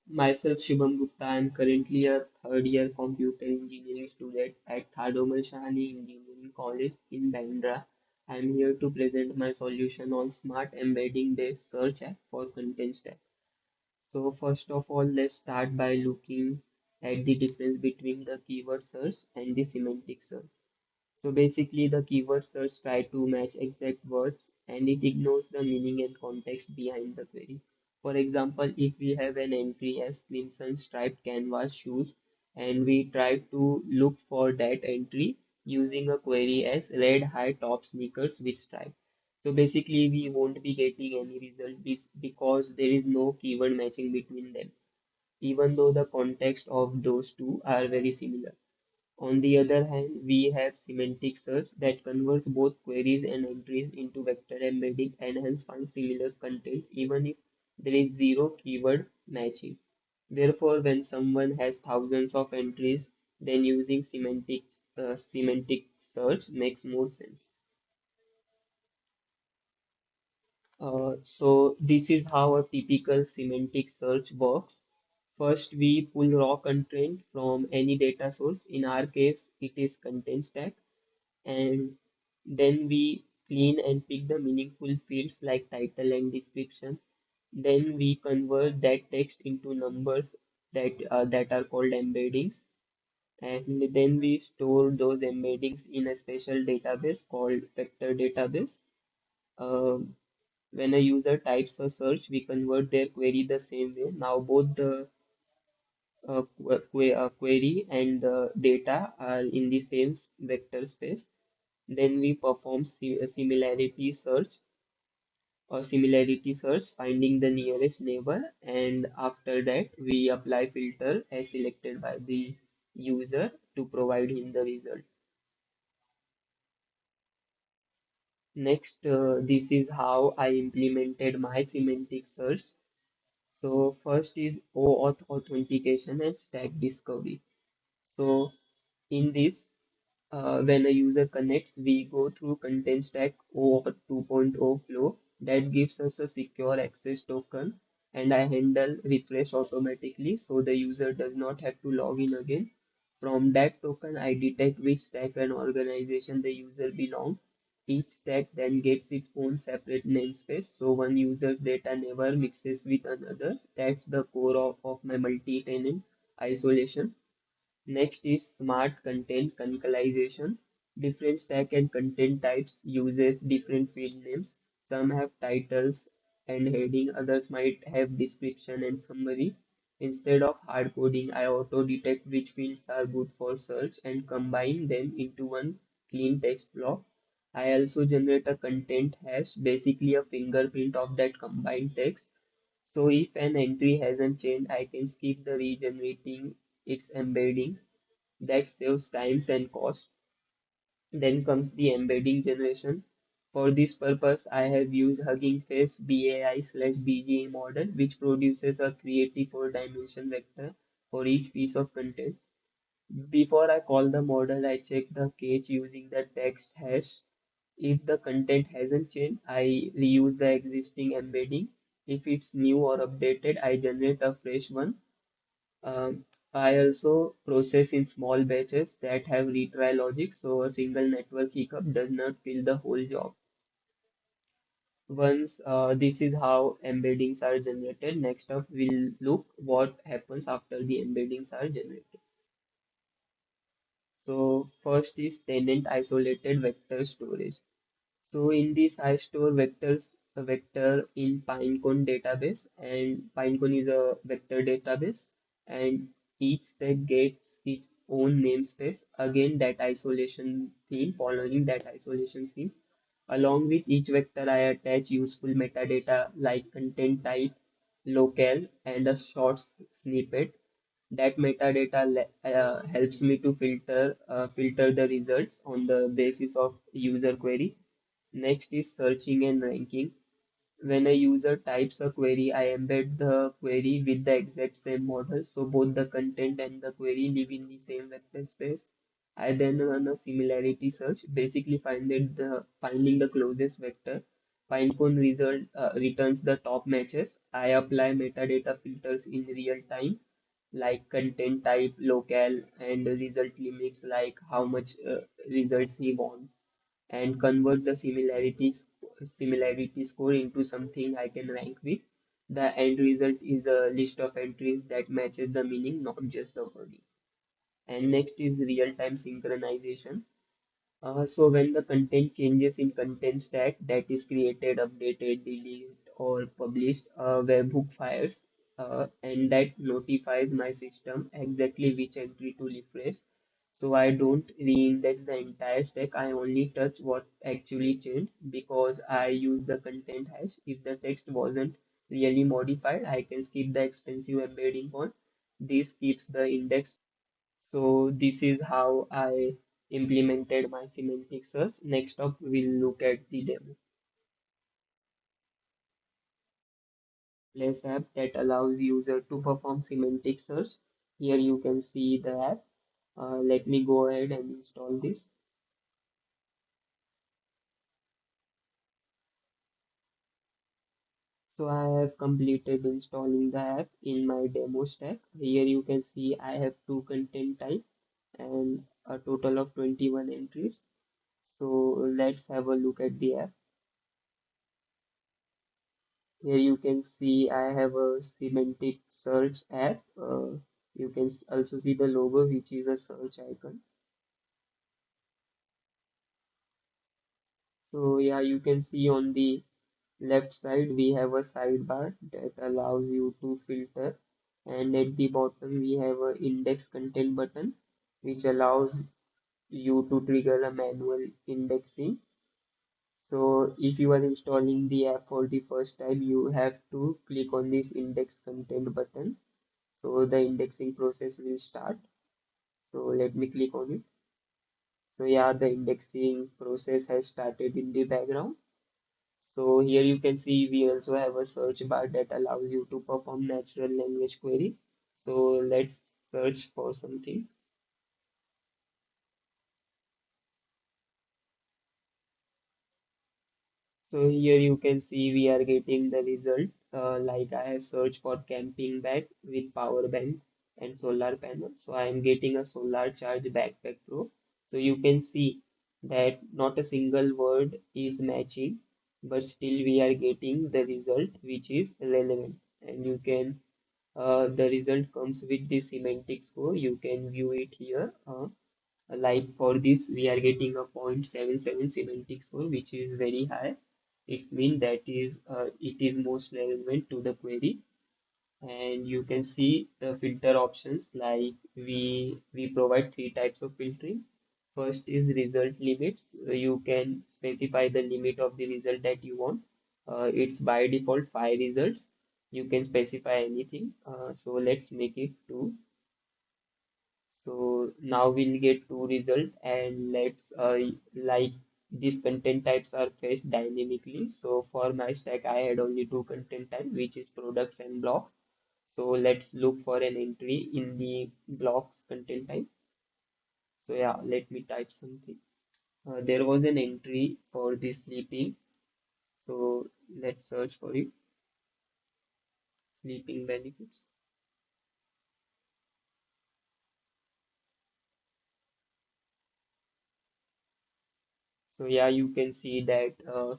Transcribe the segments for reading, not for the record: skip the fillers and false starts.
Myself, Shubham Gupta. I am currently a third year computer engineering student at Thadomal Shahani Engineering College in Bandra. I am here to present my solution on smart embedding based search app for Contentstack. So, first of all, let's start by looking at the difference between the keyword search and the semantic search. So basically, the keyword search try to match exact words and it ignores the meaning and context behind the query. For example, if we have an entry as crimson striped canvas shoes and we try to look for that entry using a query as red high top sneakers with stripe. So basically, we won't be getting any result because there is no keyword matching between them, even though the context of those two are very similar. On the other hand, we have semantic search that converts both queries and entries into vector embedding and hence finds similar content even if there is zero keyword matching. Therefore, when someone has thousands of entries, then using semantic search makes more sense. So this is how a typical semantic search works. First, we pull raw content from any data source. In our case, it is Contentstack, and then we clean and pick the meaningful fields like title and description. Then we convert that text into numbers that are called embeddings, and then we store those embeddings in a special database called vector database. Um, when a user types a search, we convert their query the same way. Now both the query and the data are in the same vector space. Then we perform similarity search, finding the nearest neighbor, and after that we apply filter as selected by the user to provide him the result. Next, this is how I implemented my semantic search. So first is OAuth authentication and stack discovery. So in this, when a user connects, we go through Content Stack or 2.0 flow that gives us a secure access token, and I handle refresh automatically so the user does not have to log in again. From that token, I detect which stack and organization the user belongs. Each stack then gets its own separate namespace, so one user's data never mixes with another. That's the core of my multi-tenant isolation. Next is smart content concretization. Different stack and content types uses different field names. Some have titles and heading, others might have description and summary. Instead of hard coding, I auto detect which fields are good for search and combine them into one clean text block. I also generate a content hash, basically a fingerprint of that combined text. So if an entry hasn't changed, I can skip the regenerating its embedding. That saves times and cost. Then comes the embedding generation. For this purpose, I have used Hugging Face BAI/BGA model, which produces a 384-dimension vector for each piece of content. Before I call the model, I check the cache using the text hash. If the content hasn't changed, I reuse the existing embedding. If it's new or updated, I generate a fresh one. Um, I also process in small batches that have retry logic, so a single network hiccup does not kill the whole job. Once this is how embeddings are generated, next up we'll look what happens after the embeddings are generated. So first is tenant isolated vector storage. So in this, I store a vector in Pinecone database, and Pinecone is a vector database, and each stack gets its own namespace. Again, following that isolation theme. Along with each vector, I attach useful metadata like content type, locale, and a short snippet. That helps me to filter the results on the basis of user query. Next is searching and ranking. When a user types a query, I embed the query with the exact same model, so both the content and the query live in the same vector space. I then run a similarity search, basically finding the closest vector. Pinecone result returns the top matches. I apply metadata filters in real time, like content type, locale, and result limits, like how much results he wants, and convert the similarity score into something I can rank with. The end result is a list of entries that matches the meaning, not just the wording. And next is real-time synchronization. So when the content changes in content stack that is created, updated, deleted, or published, a webhook fires, and that notifies my system exactly which entry to refresh. So I don't reindex the entire stack. I only touch what actually changed because I use the content hash. If the text wasn't really modified, I can skip the expensive embedding code. This keeps the index. So this is how I implemented my semantic search. Next up, we'll look at the demo. Place app that allows user to perform semantic search. Here you can see the app. Let me go ahead and install this. So I have completed installing the app in my demo stack. Here you can see I have two content type and a total of 21 entries. So let's have a look at the app. Here you can see I have a semantic search app. You can also see the logo, which is a search icon. So yeah, you can see on the left side we have a sidebar that allows you to filter, and at the bottom we have a index content button which allows you to trigger a manual indexing. So if you are installing the app for the first time, you have to click on this index content button. So the indexing process will start. So let me click on it. So yeah, the indexing process has started in the background. So here you can see we also have a search bar that allows you to perform natural language query. So let's search for something. So here you can see we are getting the result. Like I have searched for camping bag with power bank and solar panel. So I am getting a solar charge backpack pro. So you can see that not a single word is matching, but still we are getting the result which is relevant. And you can the result comes with the semantic score. You can view it here. Like for this, we are getting a 0.77 semantic score, which is very high. It's mean that is it is most relevant to the query. And you can see the filter options, like we provide three types of filtering. First is result limits. You can specify the limit of the result that you want. It's by default 5 results. You can specify anything. So let's make it 2. So now we'll get 2 results, and let's like these content types are fetched dynamically. So for my stack, I had only two content types, which is products and blocks. So let's look for an entry in the blocks content type. So yeah, let me type something. There was an entry for the sleeping. So let's search for it. Sleeping benefits. So yeah, you can see that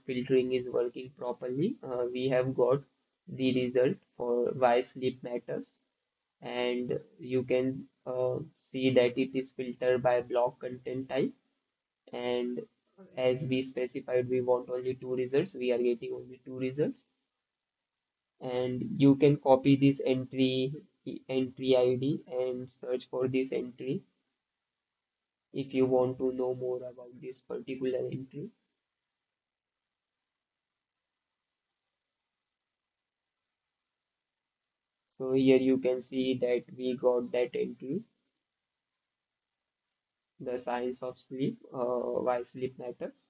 filtering is working properly. We have got the result for why sleep matters, and you can see that it is filtered by block content type. And as we specified, we want only 2 results. We are getting only 2 results, and you can copy this entry ID and search for this entry if you want to know more about this particular entry. So here you can see that we got that entry, the science of sleep, why sleep matters.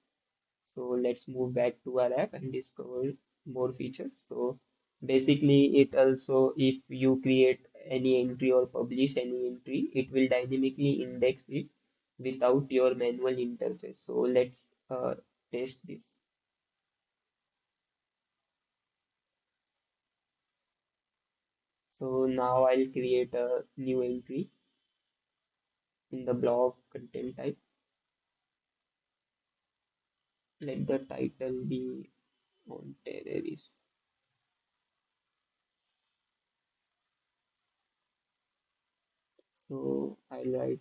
So let's move back to our app and discover more features. So basically, it also, if you create any entry or publish any entry, it will dynamically index it without your manual interface. So let's test this. So now I'll create a new entry in the blog content type. Let the title be on terrorist. So I'll write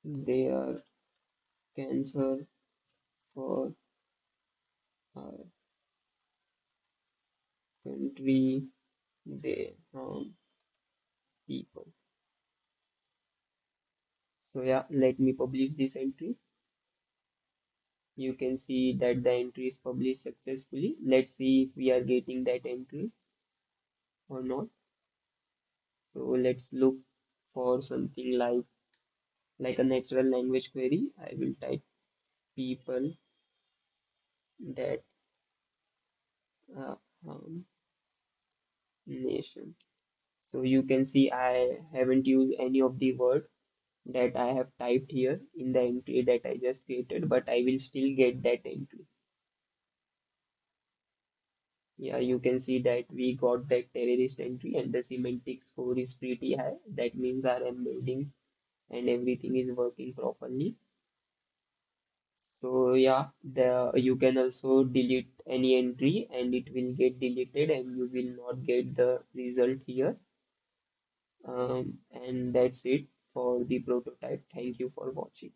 they are cancer for our country, they harm people. So yeah, let me publish this entry. You can see that the entry is published successfully. Let's see if we are getting that entry or not. So let's look for something like a natural language query. I will type people that harm nation. So you can see I haven't used any of the word that I have typed here in the entry that I just created, but I will still get that entry. Yeah, you can see that we got that terrorist entry and the semantic score is pretty high. That means our embeddings and everything is working properly. So yeah, you can also delete any entry and it will get deleted and you will not get the result here. And that's it for the prototype. Thank you for watching.